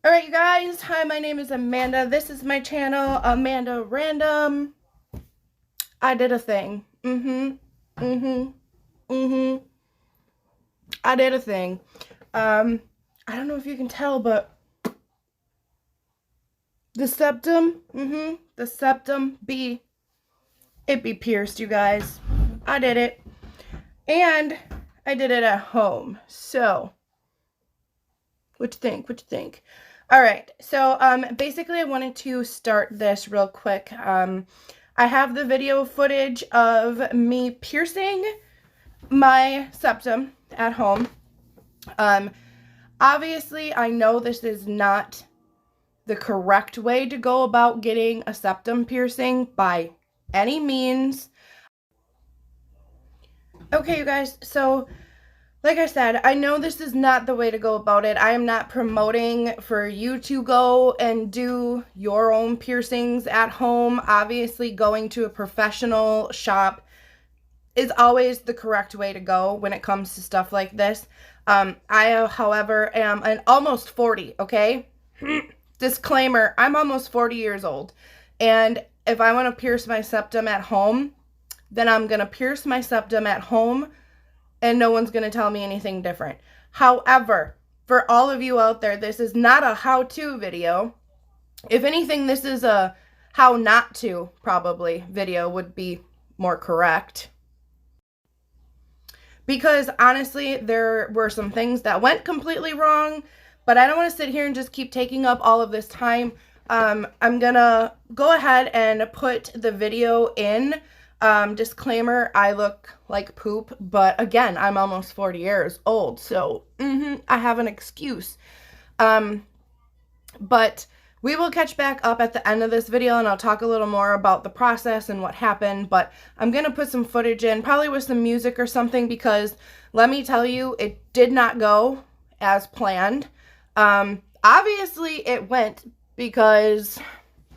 Alright, you guys. Hi, my name is Amanda. This is my channel, Amanda Random. I did a thing. I did a thing. I don't know if you can tell, but the septum, the septum B, it be pierced, you guys. I did it. And I did it at home. So, what you think? What you think? All right, so basically I wanted to start this real quick. I have the video footage of me piercing my septum at home. Obviously, I know this is not the correct way to go about getting a septum piercing by any means. Okay, you guys, so like I said, I know this is not the way to go about it. I am not promoting for you to go and do your own piercings at home. Obviously, going to a professional shop is always the correct way to go when it comes to stuff like this. I, however, am almost 40, okay? Disclaimer, I'm almost 40 years old. And if I want to pierce my septum at home, then I'm going to pierce my septum at home, and no one's going to tell me anything different. However, for all of you out there, this is not a how-to video. If anything, this is a how not to, probably, video would be more correct. Because, honestly, there were some things that went completely wrong, but I don't want to sit here and just keep taking up all of this time. I'm going to go ahead and put the video in. Disclaimer, I look like poop, but again, I'm almost 40 years old, so I have an excuse. But we will catch back up at the end of this video, and I'll talk a little more about the process and what happened, but I'm going to put some footage in, probably with some music or something, because let me tell you, it did not go as planned. Obviously, it went because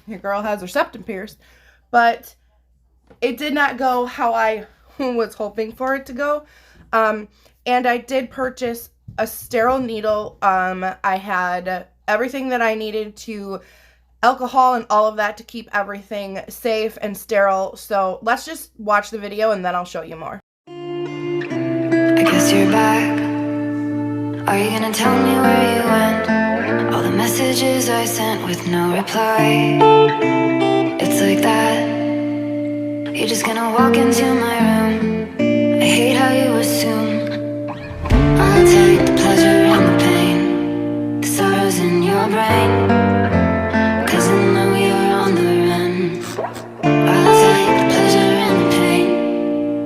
your girl has her septum pierced, but it did not go how I was hoping for it to go. And I did purchase a sterile needle. I had everything that I needed to, alcohol and all of that, to keep everything safe and sterile. So let's just watch the video and then I'll show you more. I guess you're back. Are you gonna tell me where you went? All the messages I sent with no reply. It's like that. You're just gonna walk into my room. I hate how you assume I'll take the pleasure and the pain, the sorrows in your brain, 'cause I know you're on the run. I'll take the pleasure and the pain,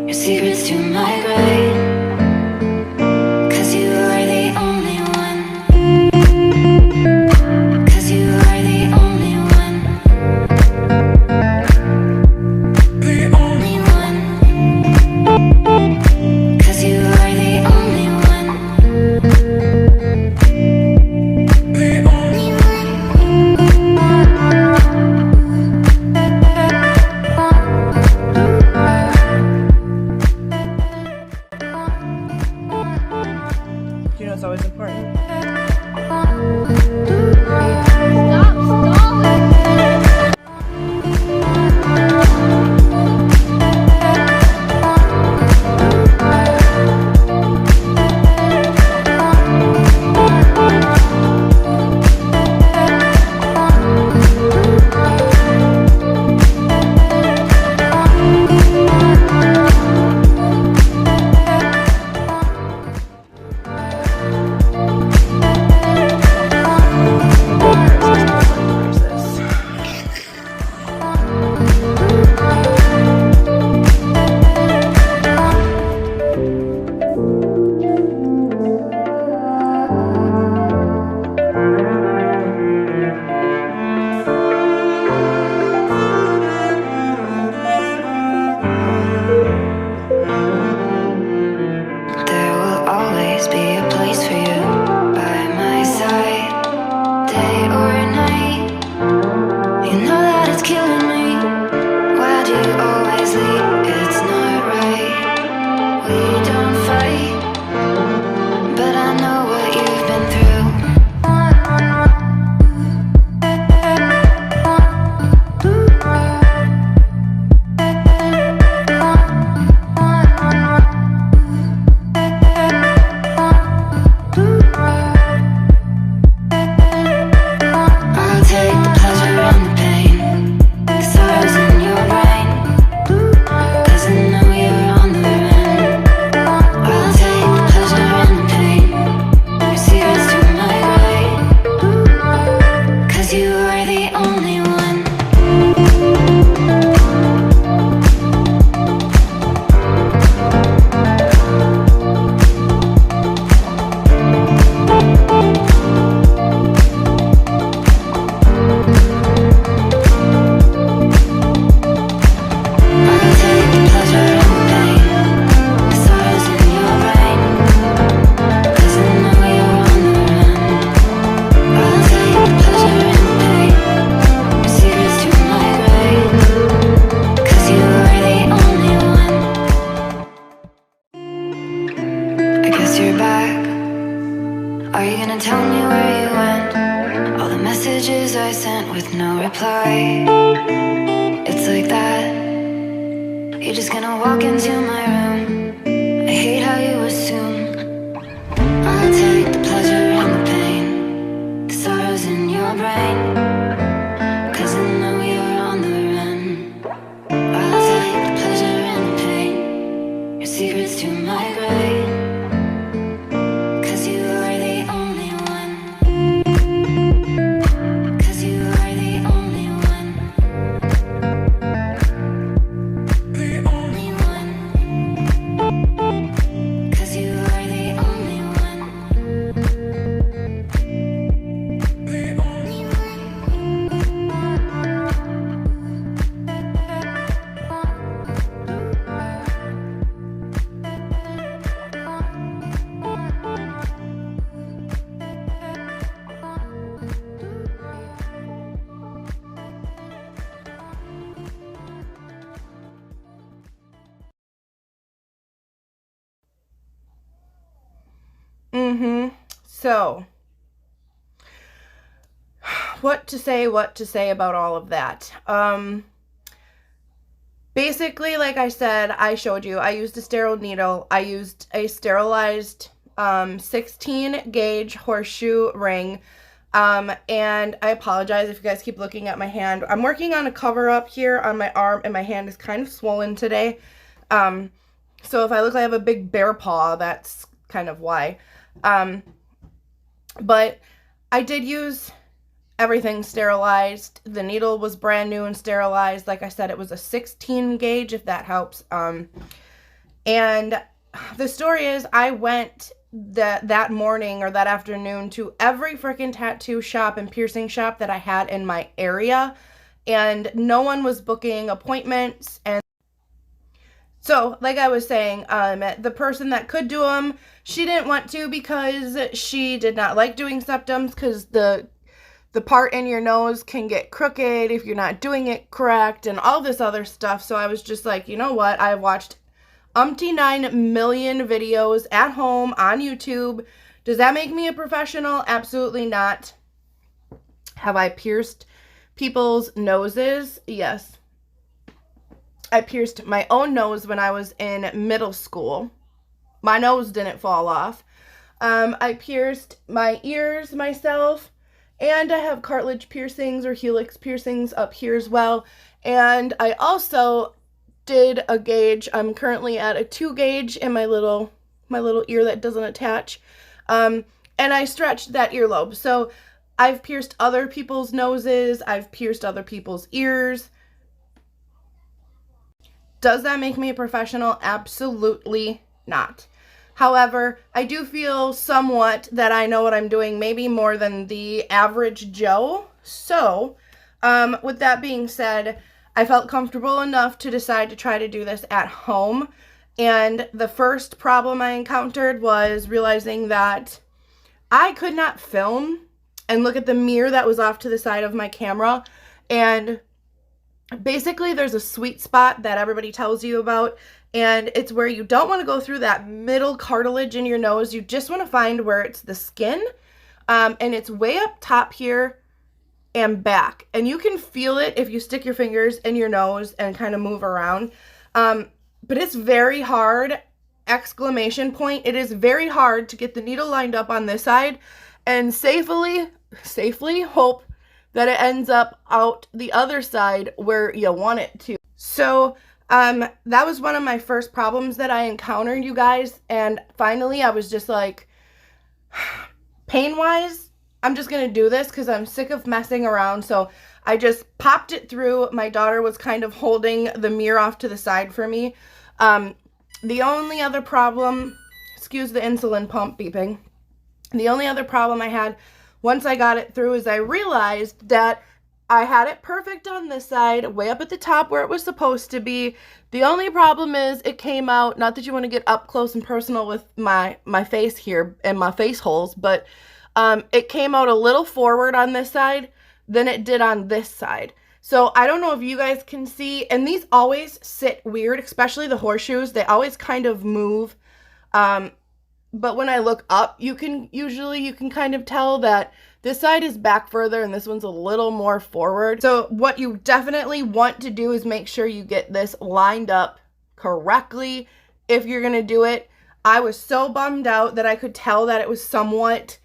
your secrets to my grave, 'cause you are the only one, 'cause you are the only one. where you went. All the messages I sent with no reply. It's like that. You're just gonna walk into my room. I hate how you assume I'll take the pleasure and the pain, the sorrows in your brain, 'cause I know you're on the run. I'll take the pleasure and the pain, your secrets to my grave, 'cause you are the only one. 'Cause you are the only one. The only one. 'Cause you are the only one. The only So, what to say about all of that? Basically, like I said, I showed you, I used a sterile needle. I used a sterilized 16 gauge horseshoe ring. And I apologize if you guys keep looking at my hand. I'm working on a cover up here on my arm, and my hand is kind of swollen today. So if I look like I have a big bear paw, that's kind of why. But I did use everything sterilized. The needle was brand new and sterilized. Like I said, it was a 16 gauge, if that helps. And the story is, I went that morning or that afternoon to every freaking tattoo shop and piercing shop that I had in my area, and no one was booking appointments. And so, like I was saying, the person that could do them, she didn't want to because she did not like doing septums, because the part in your nose can get crooked if you're not doing it correct and all this other stuff. So I was just like, you know what? I've watched 9 million videos at home on YouTube. Does that make me a professional? Absolutely not. Have I pierced people's noses? Yes. I pierced my own nose when I was in middle school. My nose didn't fall off. I pierced my ears myself, and I have cartilage piercings or helix piercings up here as well. And I also did a gauge. I'm currently at a 2 gauge in my little ear that doesn't attach. And I stretched that earlobe. So I've pierced other people's noses. I've pierced other people's ears. Does that make me a professional? Absolutely not. However, I do feel somewhat that I know what I'm doing, maybe more than the average Joe. So, with that being said, I felt comfortable enough to decide to try to do this at home. And the first problem I encountered was realizing that I could not film and look at the mirror that was off to the side of my camera. And basically, there's a sweet spot that everybody tells you about, and it's where you don't want to go through that middle cartilage in your nose. You just want to find where it's the skin, and it's way up top here and back. And you can feel it if you stick your fingers in your nose and kind of move around. But it's very hard, exclamation point. It is very hard to get the needle lined up on this side and safely hope that it ends up out the other side where you want it to. So that was one of my first problems that I encountered, you guys. And finally, I was just like, pain-wise, I'm just going to do this because I'm sick of messing around. So I just popped it through. My daughter was kind of holding the mirror off to the side for me. The only other problem, excuse the insulin pump beeping. The only other problem I had once I got it through is I realized that I had it perfect on this side, way up at the top where it was supposed to be. The only problem is it came out, not that you want to get up close and personal with my face here and my face holes, but it came out a little forward on this side than it did on this side. So I don't know if you guys can see, and these always sit weird, especially the horseshoes. They always kind of move but when I look up, you can kind of tell that this side is back further and this one's a little more forward. So what you definitely want to do is make sure you get this lined up correctly if you're gonna do it. I was so bummed out that I could tell that it was somewhat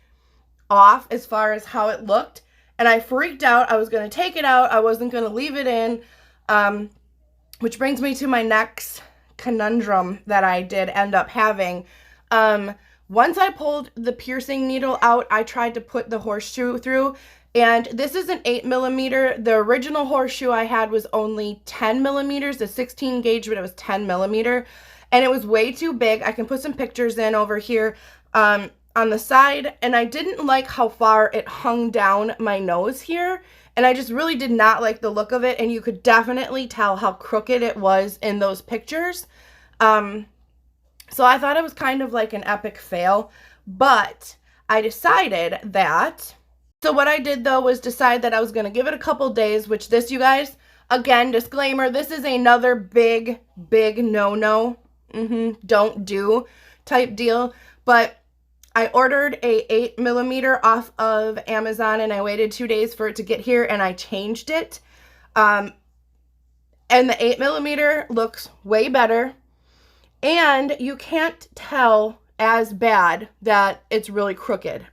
off as far as how it looked, and I freaked out. I was gonna take it out. I wasn't gonna leave it in, which brings me to my next conundrum that I did end up having. Once I pulled the piercing needle out, I tried to put the horseshoe through, and this is an 8mm. The original horseshoe I had was only 10mm, the 16 gauge, but it was 10mm, and it was way too big. I can put some pictures in over here on the side, and I didn't like how far it hung down my nose here, and I just really did not like the look of it, and you could definitely tell how crooked it was in those pictures. So I thought it was kind of like an epic fail, but I decided that, so what I did though was decide that I was going to give it a couple days, which this, you guys, again, disclaimer, this is another big no-no, don't do type deal, but I ordered a 8mm off of Amazon, and I waited 2 days for it to get here, and I changed it, and the 8mm looks way better. And you can't tell as bad that it's really crooked.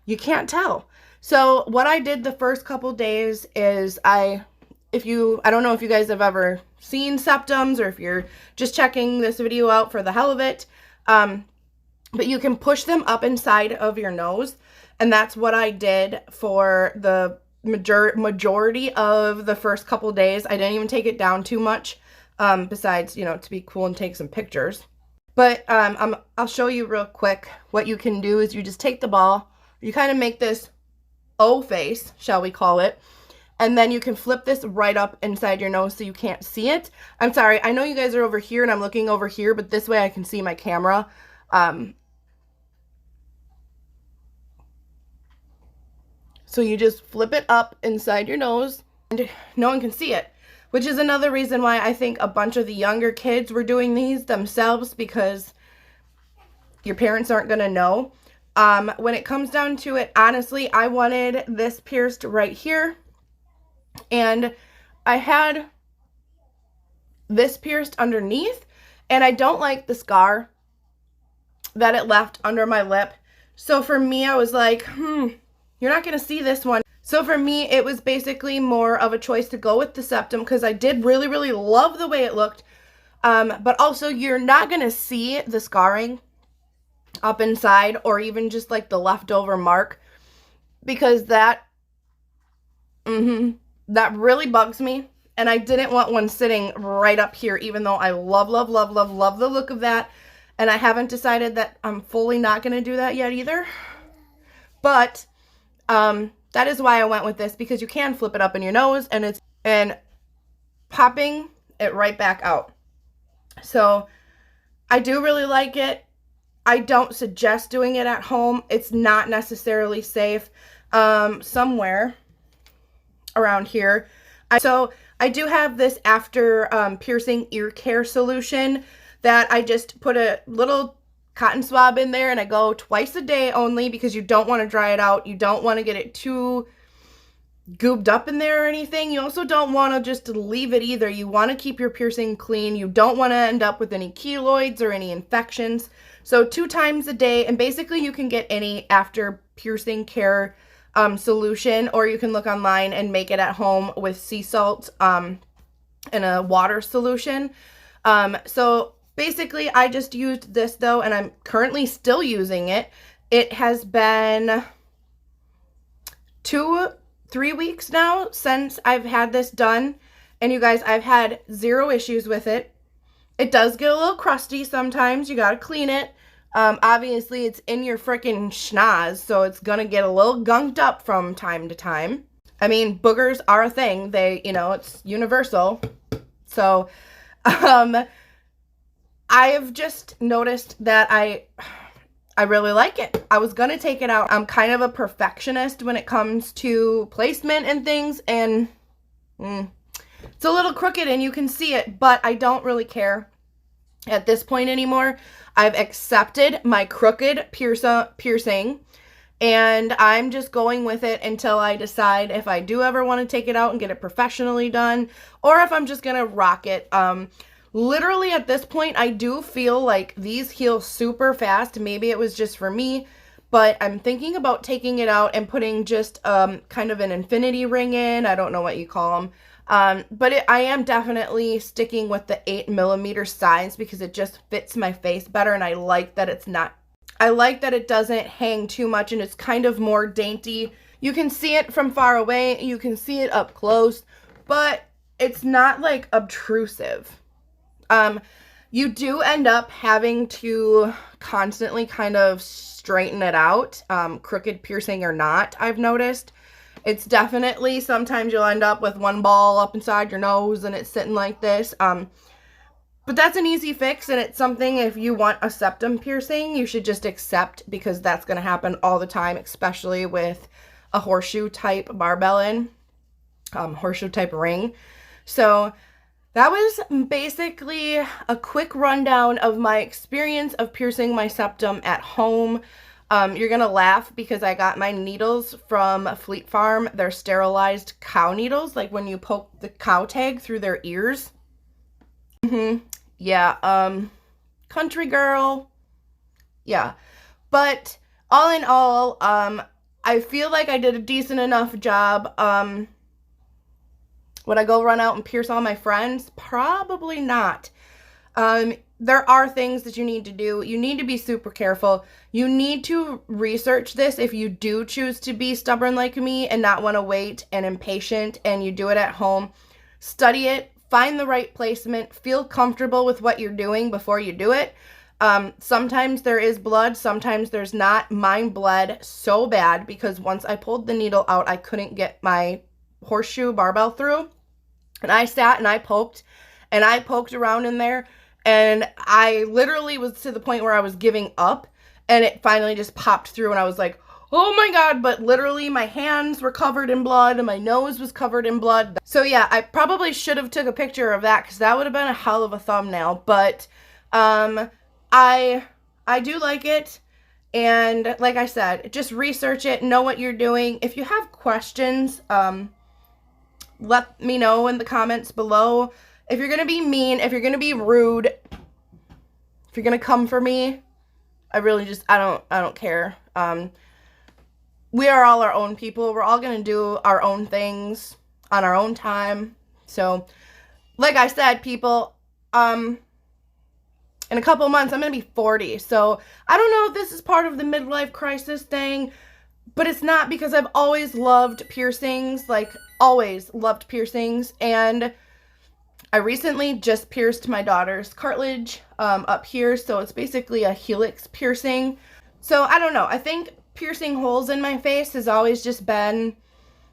You can't tell. So what I did the first couple days is I don't know if you guys have ever seen septums or if you're just checking this video out for the hell of it. But you can push them up inside of your nose. And that's what I did for the majority of the first couple days. I didn't even take it down too much. Besides, you know, to be cool and take some pictures. But I'll show you real quick. What you can do is you just take the ball, you kind of make this O face, shall we call it, and then you can flip this right up inside your nose so you can't see it. I'm sorry, I know you guys are over here and I'm looking over here, but this way I can see my camera. So you just flip it up inside your nose and no one can see it. Which is another reason why I think a bunch of the younger kids were doing these themselves, because your parents aren't going to know. When it comes down to it, honestly, I wanted this pierced right here. And I had this pierced underneath. And I don't like the scar that it left under my lip. So for me, I was like, you're not going to see this one. So for me, it was basically more of a choice to go with the septum because I did really love the way it looked. But also, you're not going to see the scarring up inside or even just like the leftover mark, because that really bugs me. And I didn't want one sitting right up here, even though I love the look of that. And I haven't decided that I'm fully not going to do that yet either. But, that is why I went with this, because you can flip it up in your nose and popping it right back out. So I do really like it. I don't suggest doing it at home. It's not necessarily safe. Somewhere around here. So I do have this after piercing ear care solution that I just put a little cotton swab in there, and I go twice a day only, because you don't want to dry it out. You don't want to get it too gooped up in there or anything. You also don't want to just leave it either. You want to keep your piercing clean. You don't want to end up with any keloids or any infections. So 2 times a day, and basically you can get any after piercing care solution, or you can look online and make it at home with sea salt and a water solution. So basically, I just used this though, and I'm currently still using it. It has been 2-3 weeks now since I've had this done. And you guys, I've had 0 issues with it. It does get a little crusty sometimes. You gotta clean it. Obviously, it's in your freaking schnoz, so it's gonna get a little gunked up from time to time. I mean, boogers are a thing. They, you know, it's universal. So, I have just noticed that I really like it. I was going to take it out. I'm kind of a perfectionist when it comes to placement and things, and it's a little crooked and you can see it, but I don't really care at this point anymore. I've accepted my crooked piercing, and I'm just going with it until I decide if I do ever want to take it out and get it professionally done, or if I'm just gonna rock it. Literally at this point, I do feel like these heal super fast. Maybe it was just for me, but I'm thinking about taking it out and putting just kind of an infinity ring in. I don't know what you call them. But I am definitely sticking with the 8mm size because it just fits my face better, and I like that it doesn't hang too much, and it's kind of more dainty. You can see it from far away, you can see it up close, but it's not like obtrusive. You do end up having to constantly kind of straighten it out, crooked piercing or not, I've noticed. It's definitely, sometimes you'll end up with one ball up inside your nose and it's sitting like this. But that's an easy fix, and it's something, if you want a septum piercing, you should just accept, because that's going to happen all the time, especially with a horseshoe type barbell in, horseshoe type ring. So that was basically a quick rundown of my experience of piercing my septum at home. You're gonna laugh because I got my needles from Fleet Farm. They're sterilized cow needles, like when you poke the cow tag through their ears. Yeah, country girl. Yeah, but all in all, I feel like I did a decent enough job. Would I go run out and pierce all my friends? Probably not. There are things that you need to do. You need to be super careful. You need to research this if you do choose to be stubborn like me and not want to wait and impatient, and you do it at home. Study it, find the right placement, feel comfortable with what you're doing before you do it. Sometimes there is blood, sometimes there's not. Mine bled so bad because once I pulled the needle out, I couldn't get my horseshoe barbell through. And I sat and I poked around in there. And I literally was to the point where I was giving up, and it finally just popped through, and I was like, oh my God. But literally my hands were covered in blood and my nose was covered in blood. So yeah, I probably should have took a picture of that because that would have been a hell of a thumbnail. But I do like it. And like I said, just research it, know what you're doing. If you have questions, let me know in the comments below. If you're going to be mean, if you're going to be rude, if you're going to come for me, I really just, I don't care. We are all our own people. We're all going to do our own things on our own time. So, like I said, people, in a couple of months, I'm going to be 40. So, I don't know if this is part of the midlife crisis thing, but it's not, because I've always loved piercings, like always loved piercings. And I recently just pierced my daughter's cartilage up here, so it's basically a helix piercing. So I don't know, I think piercing holes in my face has always just been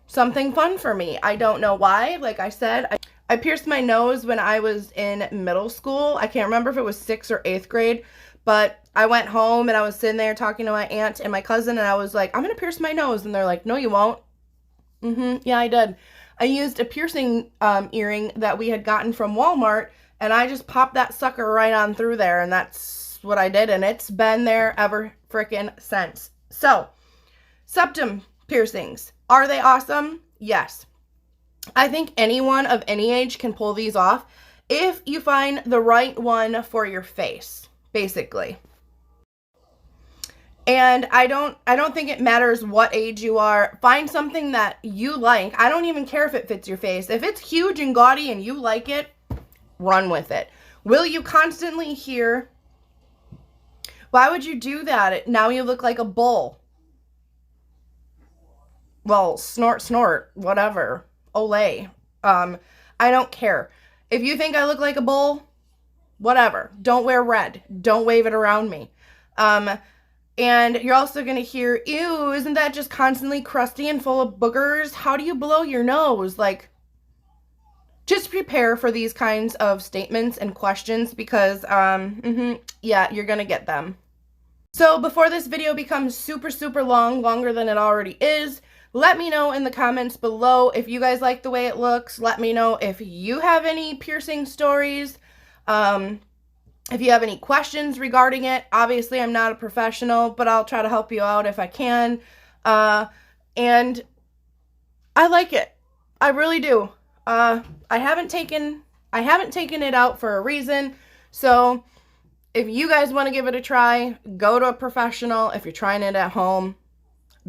something fun for me. I don't know why. Like I said, I pierced my nose when I was in middle school. I can't remember if it was 6th or 8th grade, but I went home and I was sitting there talking to my aunt and my cousin, and I was like, I'm gonna pierce my nose. And they're like, no you won't. Yeah, I did. I used a piercing earring that we had gotten from Walmart, and I just popped that sucker right on through there, and that's what I did, and it's been there ever frickin' since. So, septum piercings. Are they awesome? Yes. I think anyone of any age can pull these off if you find the right one for your face, basically. And I don't think it matters what age you are. Find something that you like. I don't even care if it fits your face. If it's huge and gaudy and you like it, run with it. Will you constantly hear, why would you do that? Now you look like a bull. Well, snort, snort, whatever. Olay. I don't care. If you think I look like a bull, whatever. Don't wear red. Don't wave it around me. And you're also going to hear, ew, isn't that just constantly crusty and full of boogers? How do you blow your nose? Like, just prepare for these kinds of statements and questions because, yeah, you're going to get them. So before this video becomes super, super long, longer than it already is, let me know in the comments below if you guys like the way it looks. Let me know if you have any piercing stories. If you have any questions regarding it, obviously I'm not a professional, but I'll try to help you out if I can. And I like it. I really do. I haven't taken it out for a reason. So if you guys want to give it a try, go to a professional. If you're trying it at home,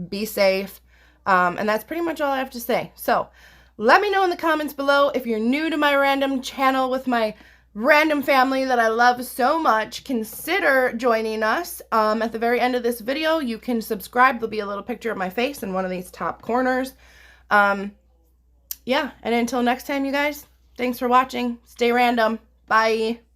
be safe. And that's pretty much all I have to say. So let me know in the comments below if you're new to my random channel with my random family that I love so much. Consider joining us. At the very end of this video, you can subscribe. There'll be a little picture of my face in one of these top corners. Yeah, and until next time, you guys, thanks for watching. Stay random. Bye.